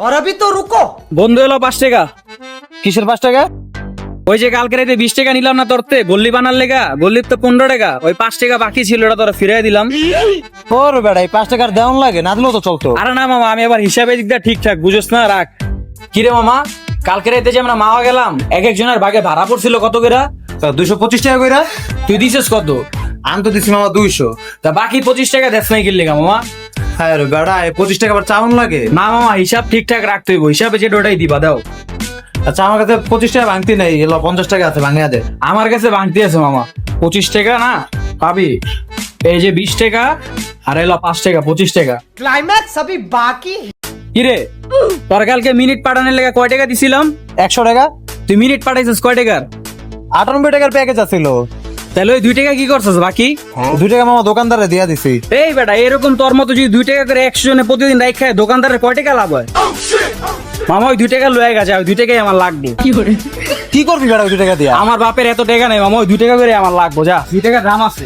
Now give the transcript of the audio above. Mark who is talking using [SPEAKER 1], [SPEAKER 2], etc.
[SPEAKER 1] और अभी तो रुको।
[SPEAKER 2] বন্ধু এলো 5 টাকা।
[SPEAKER 3] কিসের 5 টাকা?
[SPEAKER 2] ওই যে কালকে রাতে 20 টাকা নিলাম না তোরতে গল্লি বানার লেগা, গল্লির তো 15 টাকা, ওই 5 টাকা বাকি ছিল ওটা তোরা ফিরিয়ে দিলাম।
[SPEAKER 3] ওর বেড়া এই 5 টাকার দেওয়ান লাগে, না দিলেও তো চলতো।
[SPEAKER 2] আরে না মামা, আমি আবার হিসাবে দিকটা ঠিকঠাক বুঝোস না, রাখ। কিরে মামা, কালকে রাতে যে আমরা মাওয়া গেলাম, এক একজনের ভাগে ভাড়া পড়ছিল কত করে?
[SPEAKER 3] 225 টাকা কইরা।
[SPEAKER 2] তুই দিছিস কত?
[SPEAKER 3] আমি তো দিছি মামা 200।
[SPEAKER 2] তা বাকি 25 টাকা দেশ নাই কিনলে মামা?
[SPEAKER 3] হ্যাঁ রে বেড়া, এই 25 টাকা আবার চাউন লাগে।
[SPEAKER 2] না মামা, হিসাব ঠিকঠাক রাখতে হইব, হিসাবে যেটা ওটাই দিবা দাও।
[SPEAKER 3] আচ্ছা আমার কাছে 25 টাকা ভাঙতি নাই, এলো 50 টাকা আছে, ভাঙিয়া দে।
[SPEAKER 2] আমার কাছে ভাঙতি আছে মামা, 25 টাকা না পাবি। এই যে 20 টাকা আর এলো 5 টাকা, 25 টাকা।
[SPEAKER 1] क्लाइमैक्स अभी बाकी है।
[SPEAKER 2] কিরে, তোর কালকে মিনিট পাঠানোর লেগে কয় টাকা দিছিলাম?
[SPEAKER 3] 100 টাকা।
[SPEAKER 2] তুই মিনিট পাঠাইছিস কয় টাকার?
[SPEAKER 3] 98 টাকার প্যাকেজ আছিল।
[SPEAKER 2] তাহলে ওই 2 টাকা কি করছিস বাকি?
[SPEAKER 3] 2 টাকা মামা দোকানদারে দিয়া দিছি।
[SPEAKER 2] এই বেটা, এরকম তোর মতো যদি 2 টাকা করে 100 জনে প্রতিদিন রাইখ খায়, দোকানদারের কয় টাকা লাভ হয়? মামা ওই 2 টাকা লয়ে গেছে, ওই 2 টাকাই আমার লাগবে।
[SPEAKER 3] কি করবি বেড়া ওই 2 টাকা দিয়া?
[SPEAKER 2] আমার বাপের এত টাকা নাই মামা, ওই 2 টাকা করে আমার লাগবে, যা 2 টাকা দাম আছে।